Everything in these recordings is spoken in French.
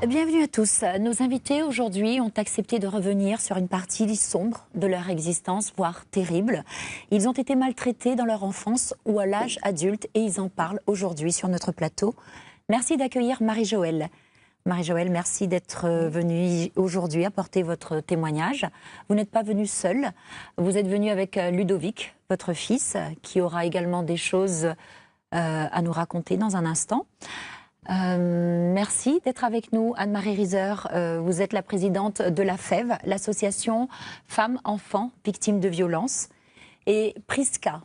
Bienvenue à tous. Nos invités aujourd'hui ont accepté de revenir sur une partie sombre de leur existence, voire terrible. Ils ont été maltraités dans leur enfance ou à l'âge adulte et ils en parlent aujourd'hui sur notre plateau. Merci d'accueillir Marie-Joëlle. Marie-Joëlle, merci d'être venue aujourd'hui apporter votre témoignage. Vous n'êtes pas venue seule, vous êtes venue avec Ludovic, votre fils, qui aura également des choses à nous raconter dans un instant. Merci d'être avec nous, Anne-Marie Rieser. Vous êtes la présidente de la FEV, l'association Femmes-Enfants Victimes de Violences. Et Priska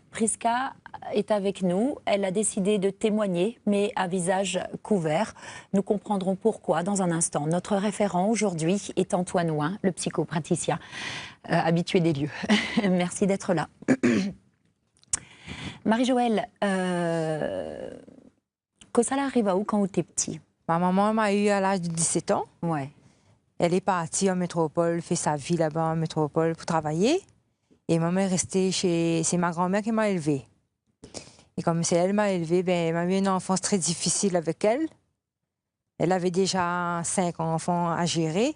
est avec nous. Elle a décidé de témoigner, mais à visage couvert. Nous comprendrons pourquoi dans un instant. Notre référent aujourd'hui est Antoine Ouin, le psychopraticien, habitué des lieux. Merci d'être là. Marie-Joëlle, ça arrive à où quand vous étiez petit? Ma maman m'a eu à l'âge de 17 ans. Ouais. Elle est partie en métropole, fait sa vie là-bas en métropole pour travailler. Et maman est restée chez... C'est ma grand-mère qui m'a élevée. Et comme c'est elle m'a élevée, ben, elle m'a eu une enfance très difficile avec elle. Elle avait déjà 5 enfants à gérer.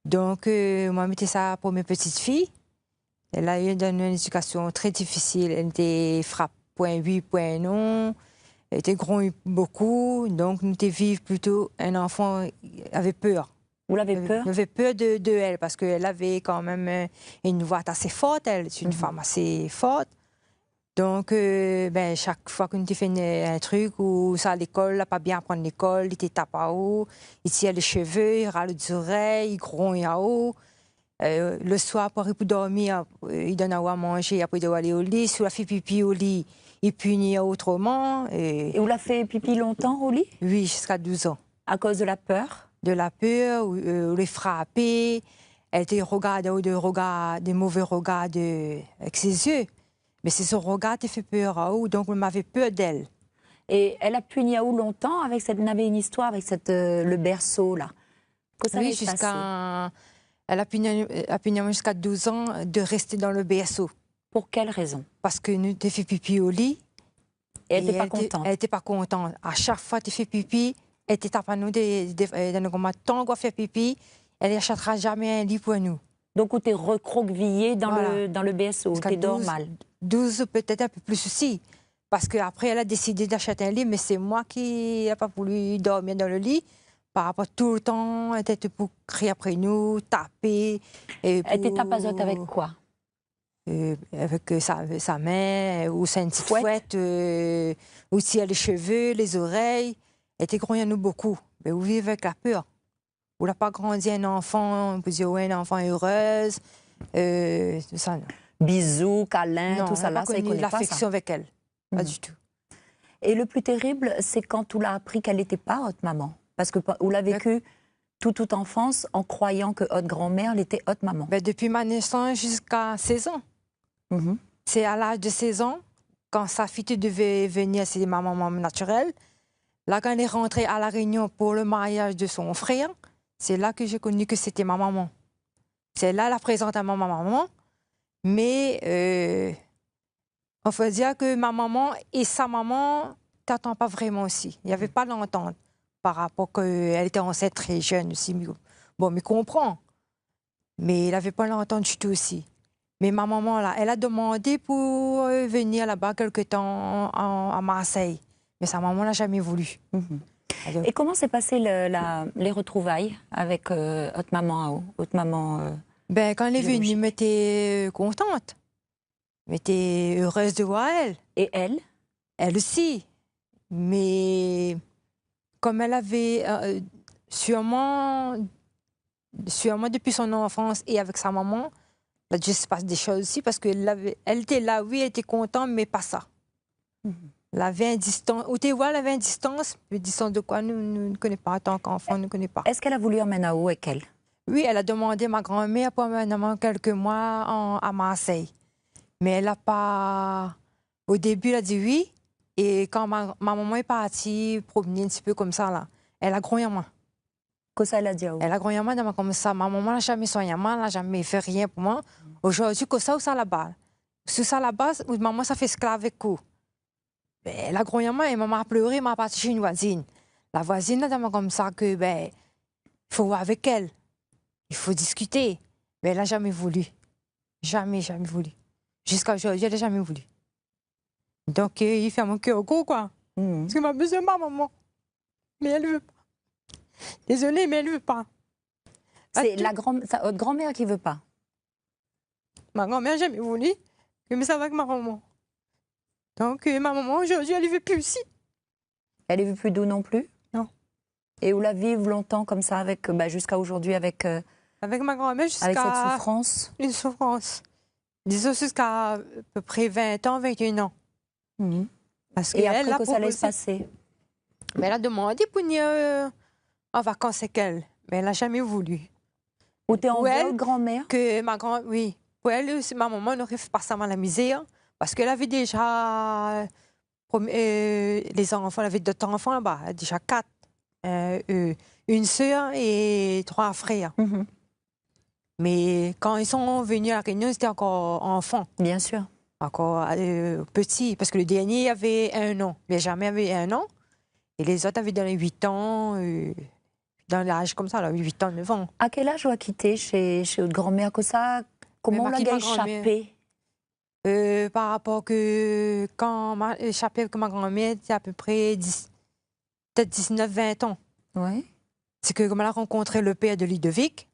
Donc, moi, mettais ça pour mes petites filles. Elle a eu une éducation très difficile. Elle était frappe, point oui, point non. Elle était grande beaucoup, donc nous étions vivre plutôt un enfant avait peur. Vous l'avez peur? Elle avait peur de elle parce qu'elle avait quand même une voix assez forte. Elle est une femme assez forte. Donc, ben, chaque fois que nous fait un truc ou ça à l'école, elle n'a pas bien apprendre l'école, il était tapé à haut, il tire les cheveux, il râle les oreilles, il gronde à haut. Le soir, pour dormir, il donne à manger, après il doit aller au lit. Si on a fait pipi au lit, il punit autrement. Et vous l'avez fait pipi longtemps au lit? Oui, jusqu'à 12 ans. À cause de la peur? De la peur, ou les frapper. Elle était regardée des mauvais regards avec ses yeux. Mais c'est son regard qui fait peur à eux, donc on m'avait peur d'elle. Et elle a puni à où longtemps avec cette... On avait une histoire avec le berceau, là. Oui, elle a puni jusqu'à 12 ans de rester dans le berceau. Pour quelle raison? Parce que nous t'ai fait pipi au lit. Et elle n'était pas contente? Elle n'était pas contente. À chaque fois que tu fais pipi, elle était tapée à nous dans tant qu'on fait pipi, elle n'achètera jamais un lit pour nous. Donc, vous t'es recroquevillée dans le berceau, tu dors mal? 12, peut-être un peu plus aussi. Parce qu'après, elle a décidé d'acheter un lit, mais c'est moi qui n'ai pas voulu dormir dans le lit. Par rapport tout le temps, elle était pour crier après nous, taper. Elle était tapazote avec quoi? Avec sa main, ou sa petite fouette, aussi les cheveux, les oreilles. Elle était grande à nous beaucoup. Mais vous vivez avec la peur. Vous n'avez pas grandi un enfant, vous dites, ouais, un enfant heureuse, tout ça. Non. Bisous, câlins, non, tout ça là, ça ne connaît pas ça. L'affection avec elle, pas du tout. Et le plus terrible, c'est quand tu l'as appris qu'elle n'était pas votre maman. Parce que vous l'avez vécu toute enfance en croyant que votre grand-mère l'était votre maman. Ben, depuis ma naissance jusqu'à 16 ans. C'est à l'âge de 16 ans, quand sa fille devait venir, c'est ma maman naturelle. Là, quand elle est rentrée à La Réunion pour le mariage de son frère, c'est là que j'ai connu que c'était ma maman. C'est là, elle a présenté à ma maman. Mais on peut dire que ma maman et sa maman t'attendent pas vraiment aussi. Il n'y avait pas l'entente par rapport qu'elle était enceinte très jeune aussi. Bon, mais comprend. Mais il n'avait pas l'entente du tout aussi. Mais ma maman, là, elle a demandé pour venir là-bas quelque temps à Marseille. Mais sa maman n'a jamais voulu. Et comment s'est passé les retrouvailles avec votre maman? Ben, quand elle est venue, elle était contente. Elle était heureuse de voir elle. Et elle? Elle aussi. Mais comme elle avait sûrement depuis son enfance et avec sa maman, là, il se passe des choses aussi parce qu'elle était là, oui, elle était contente, mais pas ça. Elle avait une distance. Ou tu vois, elle avait une distance. Une distance de quoi nous ne connaissons pas en tant qu'enfant, nous ne connaissons pas. Est-ce qu'elle a voulu emmener à où avec elle? Oui, elle a demandé à ma grand-mère pour emmener quelques mois à Marseille. Mais elle n'a pas... Au début, elle a dit oui. Et quand ma maman est partie promener un petit peu comme ça, là, elle a grogné à moi. Que ça, elle a dit à où? Elle a grogné à moi comme ça. Ma maman n'a jamais soigné moi, elle n'a jamais fait rien pour moi. Aujourd'hui, que ça ou ça là-bas. Sur ça là-bas, maman, ça fait esclave avec coup. Elle a grogné à moi et maman a pleuré, m'a parti chez une voisine. La voisine, elle m'a comme ça que, ben, il faut voir avec elle. Il faut discuter. Mais elle n'a jamais voulu. Jamais, jamais voulu. Jusqu'à aujourd'hui, elle n'a jamais voulu. Donc, il fait mon cœur gros, quoi. Parce qu'il m'a besoin de ma maman. Mais elle ne veut pas. Désolée, mais elle ne veut pas. C'est votre grand-mère qui ne veut pas. Ma grand-mère n'a jamais voulu. Mais ça va avec ma maman. Donc, ma maman, aujourd'hui, elle ne veut plus ici. Elle ne veut plus d'où non plus? Non. Et où la vivre longtemps comme ça, jusqu'à aujourd'hui, avec ma grand-mère, jusqu'à... Avec cette souffrance? Une souffrance. Disons jusqu'à peu près 20 ans, 21 ans. Parce Et après, que ça allait se passer? Mais elle a demandé pour venir en vacances avec elle. Mais elle n'a jamais voulu. Ou t'es en votre grand-mère? Oui. Pour elle, ma maman n'aurait pas ça à la misère. Parce qu'elle avait déjà... les enfants, elle avait 2 enfants là-bas. Déjà 4. Une sœur et 3 frères. Mais quand ils sont venus à la Réunion, c'était encore enfant. Bien sûr. Encore petit. Parce que le dernier avait 1 an. Benjamin avait 1 an. Et les autres avaient dans les 8 ans, dans l'âge comme ça, là, 8 ans, 9 ans. À quel âge on a quitté chez votre grand-mère que ça? Comment on l'a échappé? Par rapport que quand m'a échappé avec ma grand-mère, c'était à peu près peut-être 19-20 ans. Oui. C'est que comme elle a rencontré le père de Ludovic,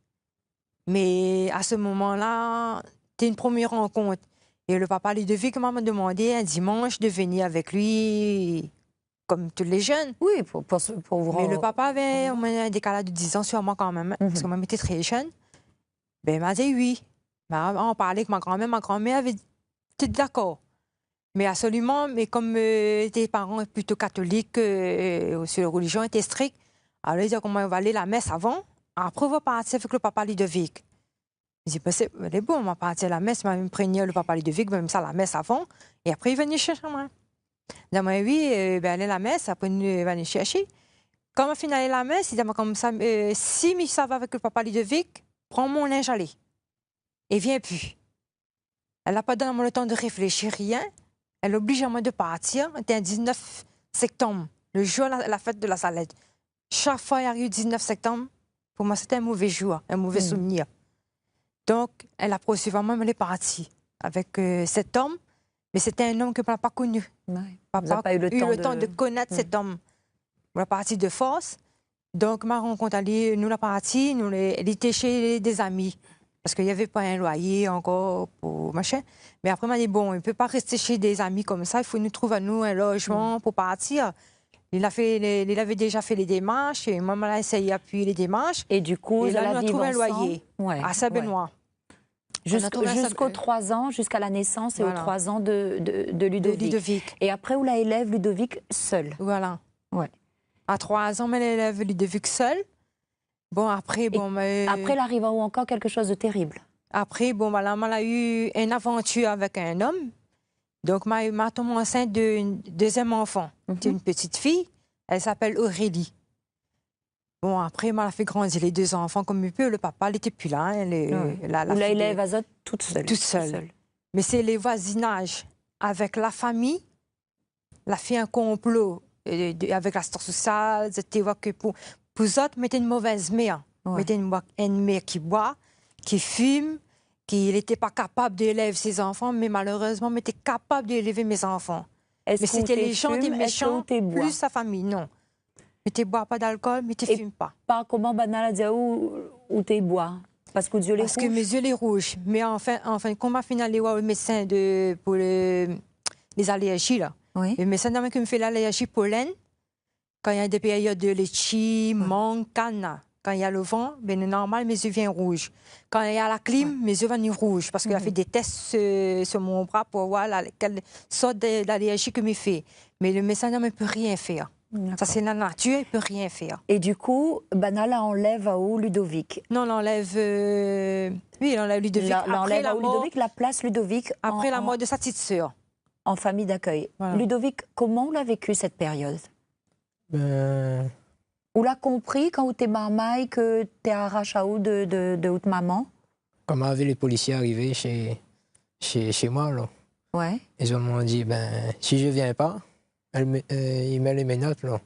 mais à ce moment-là, c'était une première rencontre. Et le papa Ludovic m'a demandé un dimanche de venir avec lui, comme tous les jeunes. Oui, pour vous rendre... Mais le papa avait un décalage de 10 ans sur moi quand même, parce que moi, j'étais très jeune. Ben, il m'a dit oui. On parlait avec ma grand-mère avait été d'accord. Mais absolument, mais comme tes parents étaient plutôt catholiques, sur la religion était stricte, alors ils disaient qu'on va aller à la messe avant, après on va partir avec le papa Ludovic. Je dis, c'est bon, on va partir à la messe, on va imprégner le papa Ludovic, même ça à la messe avant, et après il venait chercher moi. Je dis, oui, aller à la messe, après il va venir chercher. Quand on finit à la messe, il dit, comme ça, si ça va avec le papa Ludovic, prends mon linge, allez. Et viens plus. Elle n'a pas donné le temps de réfléchir, rien. Elle oblige à moi de partir. C'était un 19 septembre, le jour de la fête de la Salette. Chaque fois, il arrive le 19 septembre, pour moi, c'était un mauvais jour, un mauvais souvenir. Donc, elle a procédé vraiment, elle est partie avec cet homme, mais c'était un homme que je n'ai pas connu. Papa n'a pas eu le temps de connaître cet homme. On est parti de force. Donc, ma rencontre, nous la partie, elle était chez des amis. Parce qu'il n'y avait pas un loyer encore pour machin. Mais après, il m'a dit, bon, il ne peut pas rester chez des amis comme ça, il faut nous trouver à nous un logement pour partir. Il avait déjà fait les démarches, et maman a essayé d'appuyer les démarches. Et du coup, et là, on a trouvé un loyer à Saint-Benoît. Jusqu'aux 3 ans, jusqu'à la naissance et aux 3 ans de Ludovic. Et après, où la élève Ludovic seul. Voilà. Ouais. À 3 ans, elle élève Ludovic seul. Bon, après, après, il arrive encore quelque chose de terrible. Après, là, elle a eu une aventure avec un homme. Donc, m'a tombé enceinte d'un 2e enfant. C'est une petite fille. Elle s'appelle Aurélie. Bon, après, elle a fait grandir les 2 enfants comme il peut. Le papa, il n'était plus là. La élève Azote toute seule. Toute seule. Mais c'est les voisinages avec la famille. Elle a fait un complot avec la star sociale. C'était que pour les autres, mettez une mauvaise mère. Mettez une mère qui boit, qui fume, qui n'était pas capable d'élever ses enfants, mais malheureusement, elle était capable d'élever mes enfants. Mais c'était les gens des méchants, plus sa famille, non. Mais tu ne bois pas d'alcool, mais tu ne fumes pas. Pas comment banal à dire où tu bois? Parce que mes yeux les rouges. Parce que mes yeux les rouges. Mais enfin, quand on finit aller voir le médecin pour les allergies, là. Oui. Le médecin qui me fait l'allergie pollen, quand il y a des périodes de litchi, mangue, canne, quand il y a le vent, ben normal, mes yeux viennent rouges. Quand il y a la clim, mes yeux viennent rouges. Parce qu'il a fait des tests sur mon bras pour voir quelle sorte d'allergie que me fait. Mais le médecin ne peut rien faire. Ça, c'est la nature, il ne peut rien faire. Et du coup, Banal enlève à où Ludovic? Non, on enlève... Oui, on enlève Ludovic. Après la mort... Ludovic, la place Ludovic... Après la mort de sa petite sœur. En famille d'accueil. Voilà. Ludovic, comment on l'a vécu cette période? On l'a compris quand tu es marmaille que tu es arraché à où de haute maman? Quand les policiers arrivaient chez moi, là, ouais. Ils m'ont dit, si je ne viens pas, il met les menottes, là.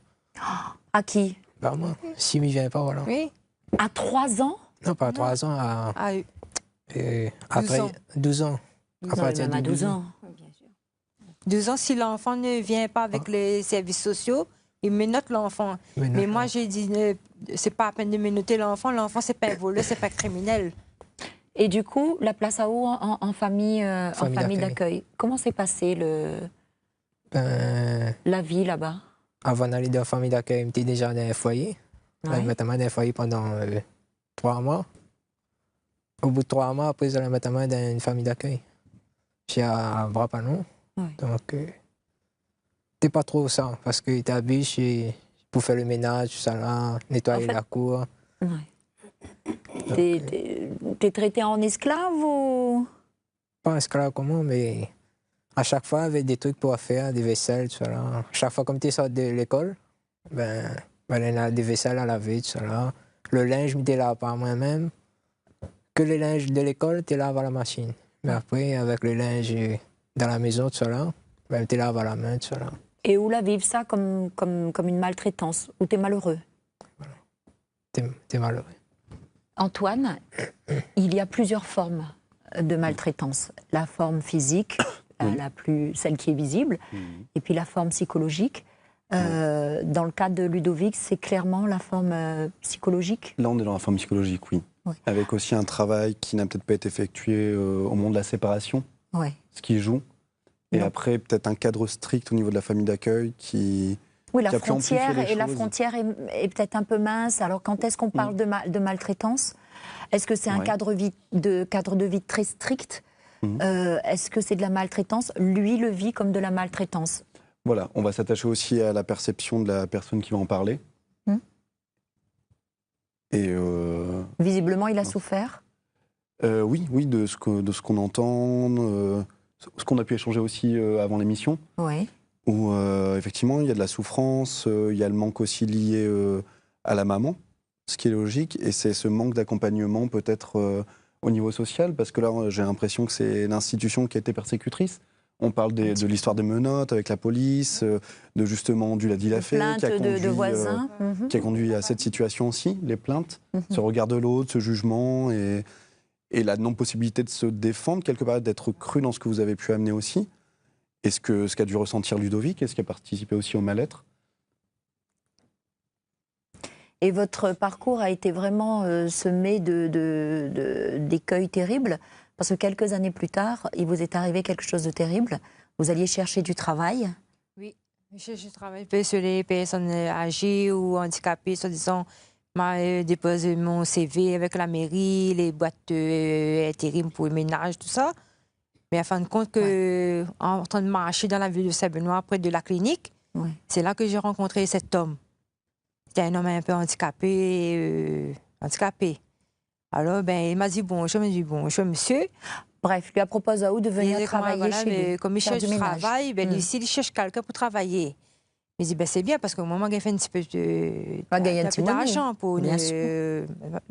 À qui? Par moi. S'il ne vient pas, voilà. Oui. À 3 ans? Non, pas à 3 ans, Ah, après 12 ans. 12 ans. À Non, partir même de à 12 ans. 2 ans, si l'enfant ne vient pas avec les services sociaux, il menote l'enfant. Mais moi, j'ai dit, c'est pas à peine de menoter l'enfant. L'enfant, c'est pas un voleur, c'est pas un criminel. Et du coup, la place à où en famille, Famille d'accueil? Comment s'est passé Ben, la vie là-bas? avant d'aller dans la famille d'accueil, j'étais déjà dans un foyer. Ouais. Je mettais dans un foyer pendant 3 mois. Au bout de 3 mois, après, je la mettais dans une famille d'accueil. J'ai à Brapanon. Ouais. Donc, c'était pas trop ça, parce que j'étais habillé pour faire le ménage, tout ça là, nettoyer En fait- la cour. Ouais. T'es traité en esclave ou? Pas esclave comment, mais à chaque fois, il y avait des trucs pour faire, des vaisselles, tout ça là. Chaque fois, comme tu sors de l'école, ben, il y a des vaisselles à laver, tout ça là. Le linge, je me lave par moi-même. Que le linge de l'école, tu laves à la machine. Mais après, avec le linge dans la maison, tout ça là, ben, tu laves à la main, tout ça là. Et où la vivent ça comme une maltraitance? Où t'es malheureux? T'es malheureux. Antoine, il y a plusieurs formes de maltraitance. La forme physique, celle qui est visible, et puis la forme psychologique. Dans le cas de Ludovic, c'est clairement la forme psychologique. Là, on est dans la forme psychologique, oui. Ouais. Avec aussi un travail qui n'a peut-être pas été effectué au moment de la séparation, Ouais. ce qui joue. Et Non. après, peut-être un cadre strict au niveau de la famille d'accueil qui... Oui, la qui a pu amplifier frontière, les et la choses. frontière est peut-être un peu mince. Alors, quand est-ce qu'on parle de maltraitance? Est-ce que c'est un Ouais. cadre de vie très strict? Est-ce que c'est de la maltraitance? Lui le vit comme de la maltraitance. Voilà, on va s'attacher aussi à la perception de la personne qui va en parler. Et Visiblement, il a souffert. oui, de ce qu'on entend, ce qu'on a pu échanger aussi avant l'émission, Oui. où effectivement, il y a de la souffrance, il y a le manque aussi lié à la maman, ce qui est logique, et c'est ce manque d'accompagnement peut-être au niveau social, parce que là, j'ai l'impression que c'est l'institution qui a été persécutrice. On parle de l'histoire des menottes avec la police, de justement du l'a-dit-l'a-fait, Plainte de voisins. qui a conduit à cette situation aussi, les plaintes, ce regard de l'autre, ce jugement et la non-possibilité de se défendre, quelque part d'être cru dans ce que vous avez pu amener aussi. Est-ce qu'a dû ressentir Ludovic? Est-ce qu'il a participé aussi au mal-être? Et votre parcours a été vraiment semé d'écueils terribles, parce que quelques années plus tard, il vous est arrivé quelque chose de terrible. Vous alliez chercher du travail. Oui, je travaille sur les personnes âgées ou handicapées, soi-disant. Je dépose mon CV avec la mairie, les boîtes intérim pour le ménage, tout ça. Mais en fin de compte, en train de marcher dans la ville de Saint-Benoît, près de la clinique, c'est là que j'ai rencontré cet homme. C'était un homme un peu handicapé. Alors, il m'a dit bonjour, monsieur. Bref, lui a proposé à vous de venir travailler chez lui. Comme il cherche du travail, ici, il cherche quelqu'un pour travailler. Il dit, c'est bien, parce que au moment où il fait un petit peu d'argent pour le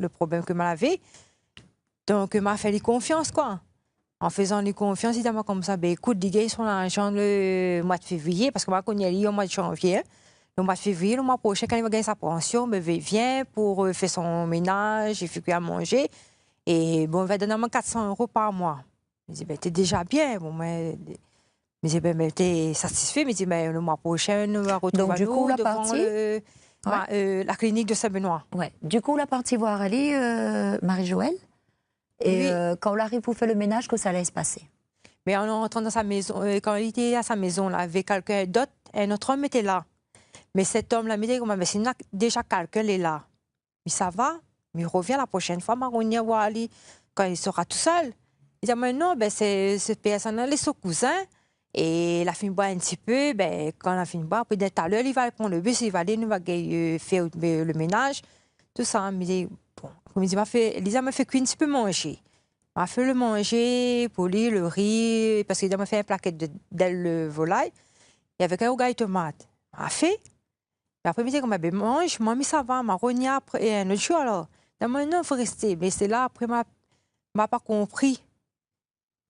problème que j'avais. Donc, il m'a fait confiance, quoi. En faisant les confiance, il m'a comme ça, écoute, il gagne son argent le mois de février, parce que moi, quand il est au mois de janvier, le mois de février, le mois prochain, quand il va gagner sa pension, il vient pour faire son ménage, il fait à manger. Et bon, il va donner 400 € par mois. Je dis, t'es déjà bien. Bon, mais t'es satisfait. Mais le mois prochain, on va retrouver donc, du coup, devant la clinique de Saint-Benoît. Ouais. Du coup, la partie voir aller, Marie-Joëlle. Et quand Larry vous fait le ménage, que ça allait se passer? Mais en entrant dans sa maison, quand il était à sa maison, là, avec quelqu'un d'autre, un autre homme était là. Mais cet homme-là me dit, c'est déjà quelqu'un est là. Mais ça va, mais il revient la prochaine fois, Maronia Wali, quand il sera tout seul. Il dit, mais non, cette personne-là, elle est son cousin. Et la fille boit un petit peu, quand la fille boit, après tout à l'heure, il va prendre le bus, il va aller, il va faire le ménage, tout ça. Il dit, bon, comme il dit, Lisa m'a fait cuire un petit peu manger. Il m'a fait le manger, pour lui, le riz, parce qu'il m'a fait une plaquette d'ailes volaille, et avec un rougail tomate. Il m'a fait. Et après, il m'a dit, mange, moi, mais ça va, Maronia, après, et un autre jour, alors. Il m'a dit, non, il faut rester. Mais c'est là, après, il m'a pas compris.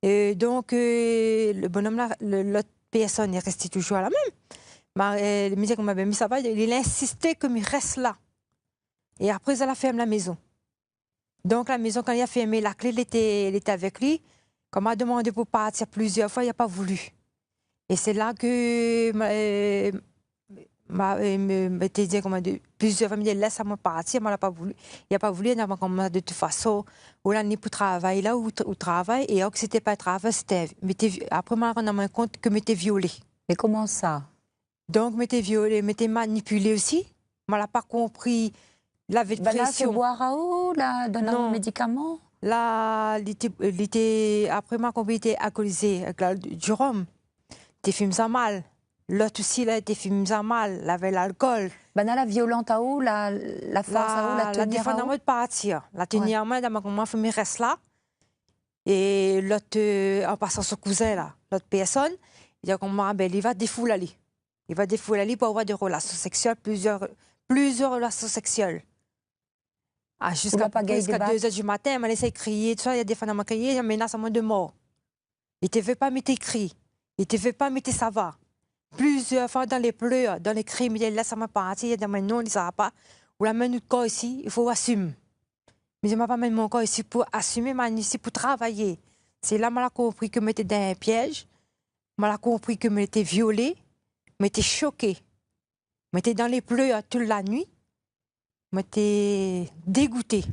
Et donc, le bonhomme là, l'autre personne est resté toujours à la même. Il me dit, mais ça va, il insistait que il reste là. Et après, elle a fermé la maison. Donc, la maison, quand il a fermé, la clé, elle était avec lui. Quand on m'a demandé pour partir plusieurs fois, il n'a pas voulu. Et c'est là que m'était dit, plusieurs fois, il me dit, laisse-moi partir, moi, il n'a pas voulu. Il n'a pas voulu, il n'a pas commencé de toute façon, où l'année pour travailler là, où travail, et alors que ce n'était pas travail, c'était. Après, je me rends compte que m'était violée. Mais comment ça? Donc, m'était violée, m'était manipulée aussi. Je n'ai pas compris. Il avait de Là, c'est pression. boire à eau, là, donner un médicament? Là, après ma compris, il était alcoolisé avec du rhum. Il filme ça mal. L'autre aussi, là, il filme ça mal. Il avait l'alcool. La violente à eau, la force à eau, la tenir à eau? La de partir. La tenir à main, dans ma famille reste là. Et l'autre, en passant son cousin, là, l'autre personne, il va défouler. Il va défouler pour avoir des relations sexuelles, plusieurs relations sexuelles. Jusqu'à 2h du matin, elle m'a laissé crier, tout ça, il y a des femmes qui m'ont crié, il menace à moi de mort. Il ne te veut pas mettre cris, il ne te veut pas mettre ça va. Plusieurs fois dans les pleurs, dans les cris, il me dit laisse-moi partir, il dit non, il ne sera pas. Ou la main de corps ici, il faut assumer. Mais je ne vais pas mettre mon corps ici pour assumer, mais ici pour travailler. C'est là que j'ai compris que j'étais dans un piège, j'ai compris que j'étais violée, j'étais choquée. J'étais dans les pleurs toute la nuit. J'étais dégoûtée.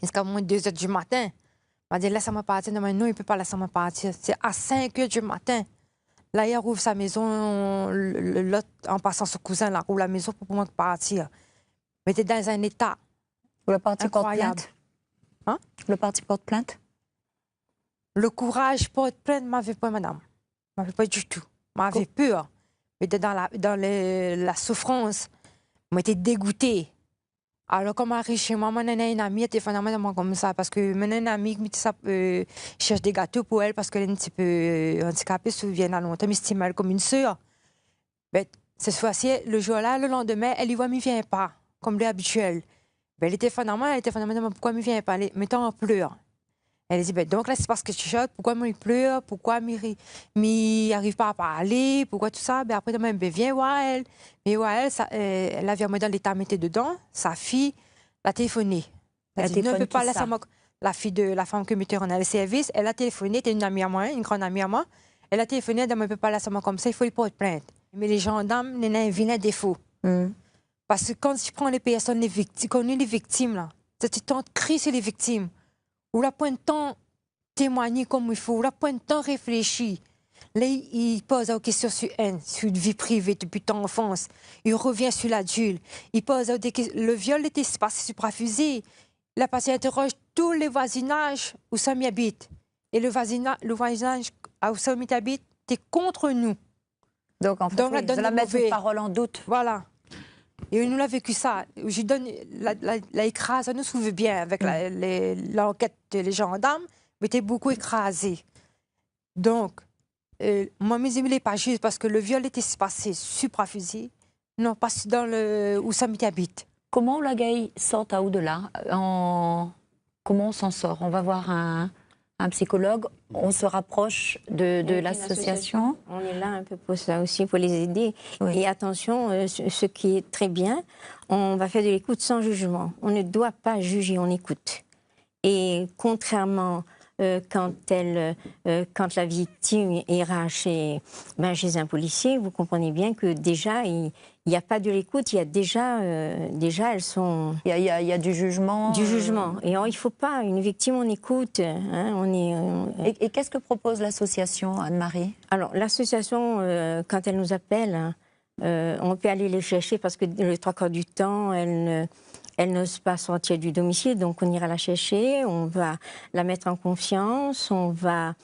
Jusqu'à moins 2h du matin. Il m'a dit, laisse-moi partir. Non, il ne peut pas laisser moi partir. C'est à 5h du matin. Là, il rouvre sa maison, en passant son cousin, là, rouvre la maison pour moi partir. J'étais dans un état Le parti porte incroyable. plainte? Hein? Le parti porte plainte? Le courage porte plainte, m'avait pas, madame. M'avait pas du tout. M'avait peur. J'étais dans la souffrance. J'étais dégoûtée. Alors, quand j'arrive chez moi, mon une amie était fondamentalement comme ça. Parce que mon amie cherche des gâteaux pour elle parce qu'elle est un petit peu handicapée, se vient à longtemps, mais estime elle comme une sœur. Mais cette fois-ci, le jour-là, le lendemain, elle y voit, mais ne vient pas, comme l'habituel. Elle était fondamentalement, pourquoi elle ne vient pas? Elle mettait en pleurs. Elle dit, donc là, c'est parce que tu choques, pourquoi il pleure, pourquoi il n'arrive pas à parler, pourquoi tout ça. Ben après, viens voir elle. Mais ouais, elle a vu moi dans l'état, mettait dedans, sa fille l'a téléphoné. Elle a dit, ne peut pas laisser moi. La fille de la femme qui mettait en le service, elle a téléphoné, c'était une amie à moi, une grande amie à moi. Elle a téléphoné, elle dit, ne peut pas laisser moi comme ça, il faut lui porter plainte. Mais les gendarmes, il y a un vilain défaut. Parce que quand tu prends les personnes, les victimes, là, tu tentes de crier sur les victimes. Ou la point de temps témoigner comme il faut, ou la point de temps réfléchir. Là, il pose des questions sur une vie privée depuis ton enfance. Il revient sur l'adulte. Il pose des questions. Le viol était passé suprafusé. La patiente interroge tous les voisinages où Samy habite. Et le voisinage où Samy habite, c'est contre nous. Donc, en fait, oui, de la mettre parole en doute. Voilà. Et nous l'a vécu ça. Je donne la écrase, ça nous trouve bien avec l'enquête des gendarmes, mais était beaucoup écrasé. Donc, moi, mes amis, pas juste parce que le viol était passé suprafusé, non, pas dans où ça m'habite. Comment la Gaï sort à au-delà Comment on s'en sort? On va voir un psychologue, on se rapproche de l'association. On est là un peu pour ça aussi, pour les aider. Oui. Et attention, ce qui est très bien, on va faire de l'écoute sans jugement. On ne doit pas juger, on écoute. Et contrairement, quand la victime ira chez un policier, vous comprenez bien que déjà, il n'y a pas de l'écoute, il y a déjà elles sont... Il y a du jugement. Du jugement. Et il ne faut pas, une victime, on écoute. Hein, Et qu'est-ce que propose l'association, Anne-Marie? Alors, l'association, quand elle nous appelle, on peut aller les chercher parce que le 3/4 du temps, elle n'ose pas sortir du domicile, donc on ira la chercher, on va la mettre en confiance, on va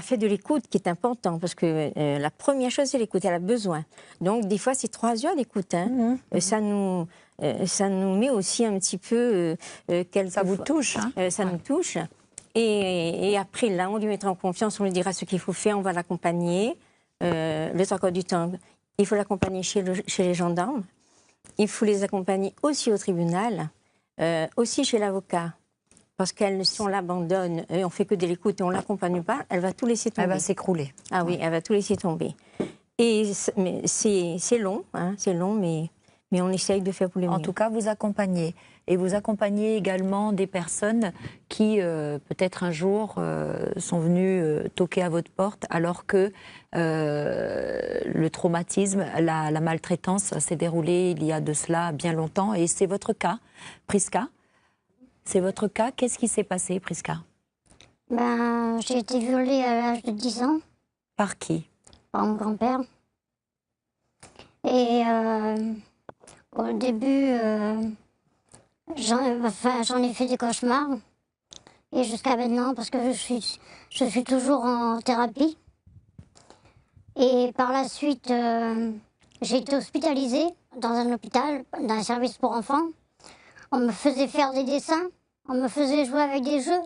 faire de l'écoute qui est important, parce que la première chose, c'est l'écoute, elle a besoin. Donc, des fois, c'est 3 heures d'écoute. Hein. Ça nous met aussi un petit peu... ça vous touche. Hein. Ça nous touche. Et après, là, on lui mettra en confiance, on lui dira ce qu'il faut faire, on va l'accompagner. Le 3/4 du temps, il faut l'accompagner chez les gendarmes. Il faut les accompagner aussi au tribunal, aussi chez l'avocat. Parce qu'elle, si on l'abandonne, on fait que de l'écoute et on ne l'accompagne pas, elle va tout laisser tomber. Elle va s'écrouler. Ah oui, elle va tout laisser tomber. Et c'est long, hein, c'est long, mais Mais on essaye de faire pour le mieux. En tout cas, vous accompagnez. Et vous accompagnez également des personnes qui, peut-être un jour, sont venues toquer à votre porte alors que le traumatisme, la maltraitance s'est déroulée il y a de cela bien longtemps. Et c'est votre cas, Prisca. C'est votre cas. Qu'est-ce qui s'est passé, Prisca? J'ai été violée à l'âge de 10 ans. Par qui? Par mon grand-père. Et au début, j'en ai fait des cauchemars. Et jusqu'à maintenant, parce que je suis toujours en thérapie. Et par la suite, j'ai été hospitalisée dans un hôpital, dans un service pour enfants. On me faisait faire des dessins, on me faisait jouer avec des jeux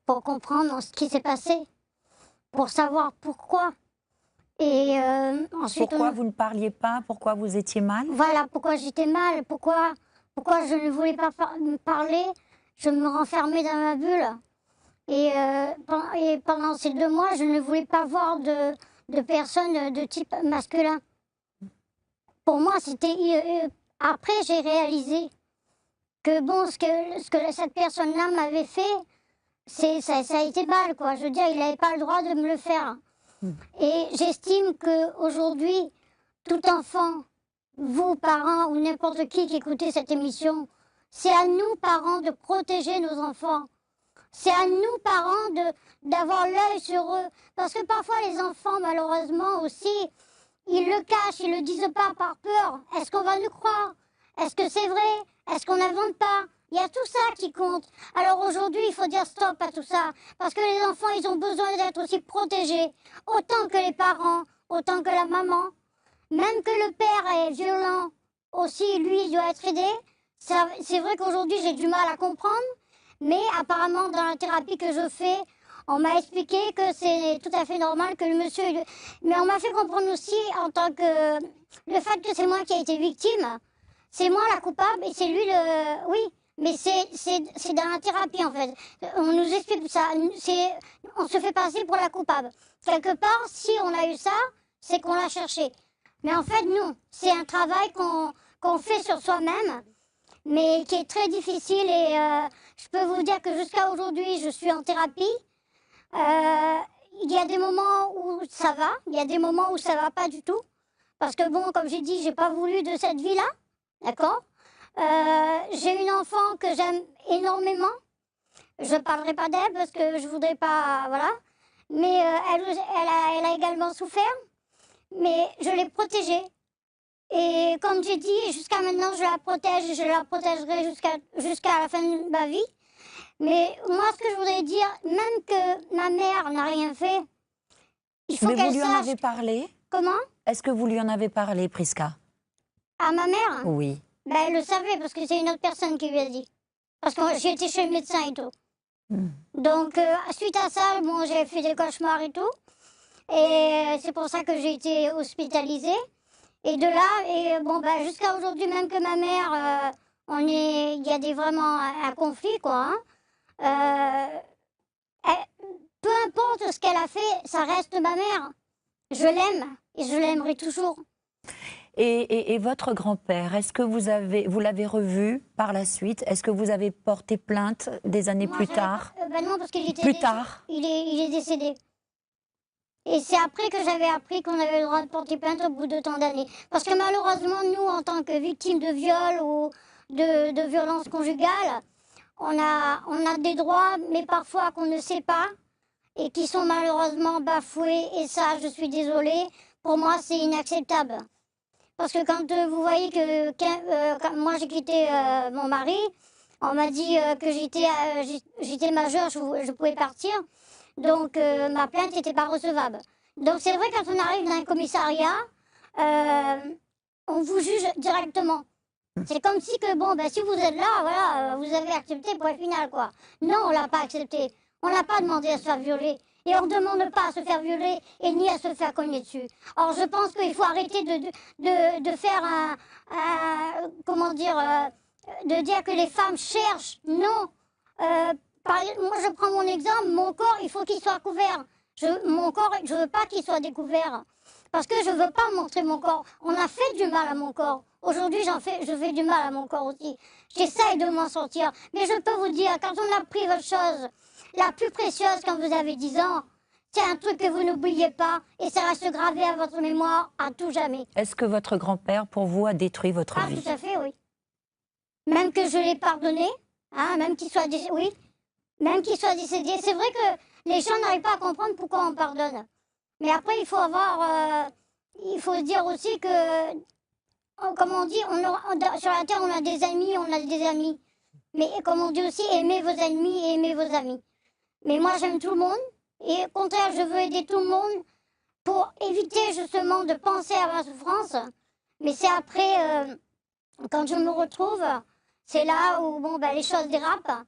pour comprendre ce qui s'est passé, pour savoir pourquoi. Et ensuite, pourquoi vous ne parliez pas? Pourquoi vous étiez mal? Voilà, pourquoi j'étais mal, pourquoi je ne voulais pas parler, je me renfermais dans ma bulle. Et pendant ces 2 mois, je ne voulais pas voir de personnes de type masculin. Pour moi, c'était... après, j'ai réalisé que bon, ce que cette personne-là m'avait fait, ça a été mal, quoi. Je veux dire, il n'avait pas le droit de me le faire. Et j'estime qu'aujourd'hui, tout enfant, vous, parents, ou n'importe qui écoutez cette émission, c'est à nous, parents, de protéger nos enfants. C'est à nous, parents, d'avoir l'œil sur eux. Parce que parfois, les enfants, malheureusement aussi, ils le cachent, ils ne le disent pas par peur. Est-ce qu'on va nous croire? Est-ce que c'est vrai? Est-ce qu'on n'invente pas? Il y a tout ça qui compte. Alors aujourd'hui, il faut dire stop à tout ça. Parce que les enfants, ils ont besoin d'être aussi protégés. Autant que les parents, autant que la maman. Même que le père est violent, aussi, lui, il doit être aidé. C'est vrai qu'aujourd'hui, j'ai du mal à comprendre. Mais apparemment, dans la thérapie que je fais, on m'a expliqué que c'est tout à fait normal que le monsieur... Mais on m'a fait comprendre aussi, en tant que... Le fait que c'est moi qui ai été victime, c'est moi la coupable et c'est lui le... Oui, mais c'est dans la thérapie, en fait. On nous explique ça. On se fait passer pour la coupable. Quelque part, si on a eu ça, c'est qu'on l'a cherché. Mais en fait, non. C'est un travail qu'on fait sur soi-même, mais qui est très difficile. Et je peux vous dire que jusqu'à aujourd'hui, je suis en thérapie. Il y a des moments où ça va, il y a des moments où ça va pas du tout. Parce que bon, comme j'ai dit, j'ai pas voulu de cette vie-là, d'accord? J'ai une enfant que j'aime énormément. Je parlerai pas d'elle parce que je voudrais pas, voilà. Mais elle a également souffert. Mais je l'ai protégée. Et comme j'ai dit, jusqu'à maintenant, je la protège et je la protégerai jusqu'à la fin de ma vie. Mais moi, ce que je voudrais dire, même que ma mère n'a rien fait, il faut qu'elle sache... Mais vous lui en avez parlé? Comment? Est-ce que vous lui en avez parlé, Prisca? À ma mère? Oui. Ben, elle le savait parce que c'est une autre personne qui lui a dit. Parce que j'ai été chez le médecin et tout. Donc, suite à ça, bon, j'ai fait des cauchemars et tout. Et c'est pour ça que j'ai été hospitalisée. Et de là, et bon, ben, jusqu'à aujourd'hui, même que ma mère, il y a vraiment un conflit, quoi. Hein. Peu importe ce qu'elle a fait, ça reste ma mère. Je l'aime et je l'aimerai toujours. Et votre grand-père, est-ce que vous l'avez revu par la suite? Est-ce que vous avez porté plainte des années plus tard? Ben non, parce qu'il était plus tard. Il est décédé. Et c'est après que j'avais appris qu'on avait le droit de porter plainte au bout de tant d'années. Parce que malheureusement, nous, en tant que victimes de viol ou de violences conjugales, on a des droits, mais parfois qu'on ne sait pas, et qui sont malheureusement bafoués. Et ça, je suis désolée, pour moi, c'est inacceptable. Parce que quand vous voyez que quand moi j'ai quitté mon mari, on m'a dit que j'étais majeure, je pouvais partir. Donc ma plainte n'était pas recevable. Donc c'est vrai, quand on arrive dans un commissariat, on vous juge directement. C'est comme si que, bon, ben, si vous êtes là, voilà, vous avez accepté, point final, quoi. Non, on ne l'a pas accepté. On n'a pas demandé à se faire violer. Et on ne demande pas à se faire violer et ni à se faire cogner dessus. Alors je pense qu'il faut arrêter de faire comment dire, de dire que les femmes cherchent. Non. Moi je prends mon exemple, mon corps, il faut qu'il soit couvert. Mon corps, je ne veux pas qu'il soit découvert. parce que je ne veux pas montrer mon corps. On a fait du mal à mon corps. Aujourd'hui, je fais du mal à mon corps aussi. J'essaye de m'en sortir. Mais je peux vous dire, quand on a pris votre chose, la plus précieuse quand vous avez 10 ans, c'est un truc que vous n'oubliez pas et ça reste gravé à votre mémoire à tout jamais. Est-ce que votre grand-père, pour vous, a détruit votre Ah, vie? tout à fait, oui. Même que je l'ai pardonné, hein, même qu'il soit décédé, oui, même qu'il soit décédé. C'est vrai que les gens n'arrivent pas à comprendre pourquoi on pardonne. Mais après, il faut se dire aussi que, comme on dit, sur la terre, on a des amis, on a des amis. Mais comme on dit aussi, aimez vos ennemis et aimez vos amis. Mais moi, j'aime tout le monde. Et au contraire, je veux aider tout le monde pour éviter justement de penser à ma souffrance. Mais c'est après, quand je me retrouve, c'est là où bon, ben, les choses dérapent.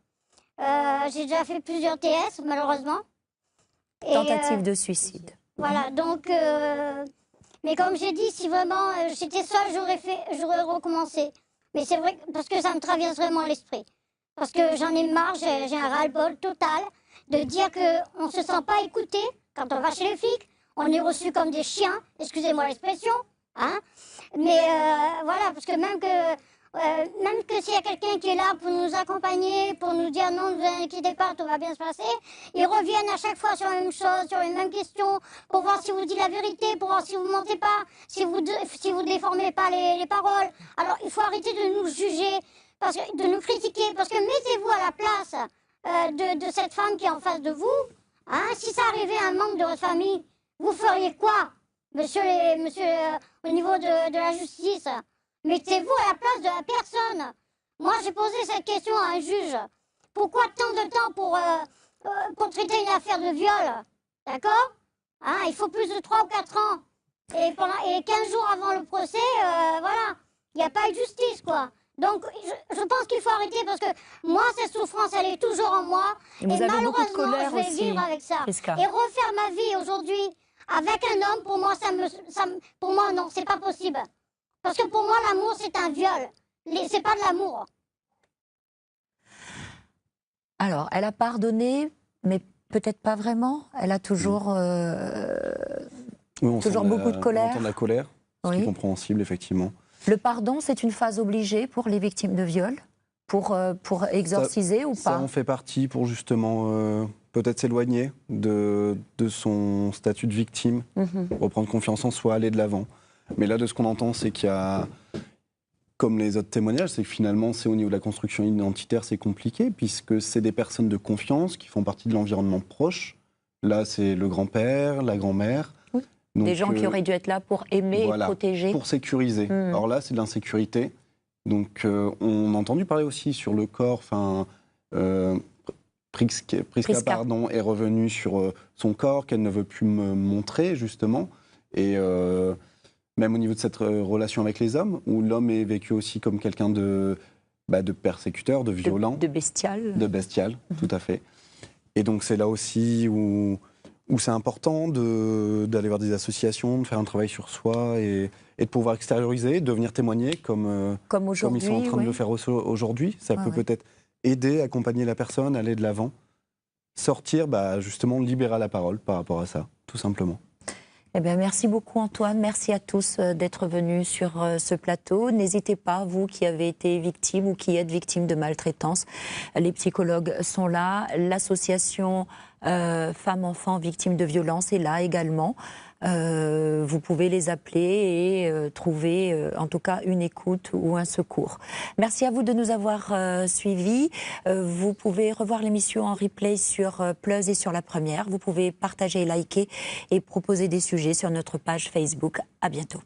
J'ai déjà fait plusieurs TS, malheureusement. Et, Tentative de suicide. voilà, donc... mais comme j'ai dit, si vraiment j'étais seule, j'aurais recommencé. Mais c'est vrai, parce que ça me traverse vraiment l'esprit. Parce que j'en ai marre, j'ai un ras-le-bol total de dire qu'on ne se sent pas écouté quand on va chez les flics. On est reçus comme des chiens, excusez-moi l'expression. Hein, mais voilà, parce que même que s'il y a quelqu'un qui est là pour nous accompagner, pour nous dire non, ne vous inquiétez pas, tout va bien se passer, ils reviennent à chaque fois sur la même chose, sur les mêmes questions, pour voir si vous dites la vérité, pour voir si vous mentez pas, si vous déformez pas les paroles. Alors il faut arrêter de nous juger, de nous critiquer, parce que mettez-vous à la place de cette femme qui est en face de vous. Hein, si ça arrivait à un membre de votre famille, vous feriez quoi, monsieur, au niveau de la justice? Mettez-vous à la place de la personne. Moi, j'ai posé cette question à un juge. Pourquoi tant de temps pour traiter une affaire de viol? D'accord, hein, il faut plus de 3 ou 4 ans. Et 15 jours avant le procès, voilà, il n'y a pas eu de justice, quoi. Donc, je pense qu'il faut arrêter parce que moi, cette souffrance, elle est toujours en moi. Et vous avez malheureusement, beaucoup de colère je vais aussi, vivre avec ça. Prisca. Et refaire ma vie aujourd'hui avec un homme, pour moi, pour moi, non, c'est pas possible. Parce que pour moi, l'amour, c'est un viol. C'est pas de l'amour. Alors, elle a pardonné, mais peut-être pas vraiment. Elle a toujours, Oui, toujours beaucoup de colère. On entend de la colère, ce qui Oui. est compréhensible, effectivement. Le pardon, c'est une phase obligée pour les victimes de viol, pour exorciser ou Ça pas? en fait partie pour justement peut-être s'éloigner de son statut de victime, reprendre confiance en soi, aller de l'avant. Mais là, de ce qu'on entend, c'est qu'il y a, comme les autres témoignages, c'est que finalement, c'est au niveau de la construction identitaire, c'est compliqué, puisque c'est des personnes de confiance qui font partie de l'environnement proche. Là, c'est le grand-père, la grand-mère. Oui. Donc, Des gens qui auraient dû être là pour aimer voilà, et protéger. pour sécuriser. Alors là, c'est de l'insécurité. Donc, on a entendu parler aussi sur le corps. Enfin, Prisca, pardon, est revenue sur son corps qu'elle ne veut plus me montrer, justement. Et même au niveau de cette relation avec les hommes, où l'homme est vécu aussi comme quelqu'un de persécuteur, de violent. De bestial. De bestial, tout à fait. Et donc, c'est là aussi où c'est important d'aller voir des associations, de faire un travail sur soi et de pouvoir extérioriser, de venir témoigner comme ils sont en train de le faire aujourd'hui. Ça peut peut-être aider, accompagner la personne, aller de l'avant, sortir, justement, libérer la parole par rapport à ça, tout simplement. Eh bien, merci beaucoup Antoine, merci à tous d'être venus sur ce plateau. N'hésitez pas, vous qui avez été victime ou qui êtes victime de maltraitance, les psychologues sont là, l'association Femmes-Enfants Victimes de Violence est là également. Vous pouvez les appeler et trouver en tout cas une écoute ou un secours. Merci à vous de nous avoir suivis. Vous pouvez revoir l'émission en replay sur Plus et sur La Première. Vous pouvez partager, liker et proposer des sujets sur notre page Facebook. À bientôt.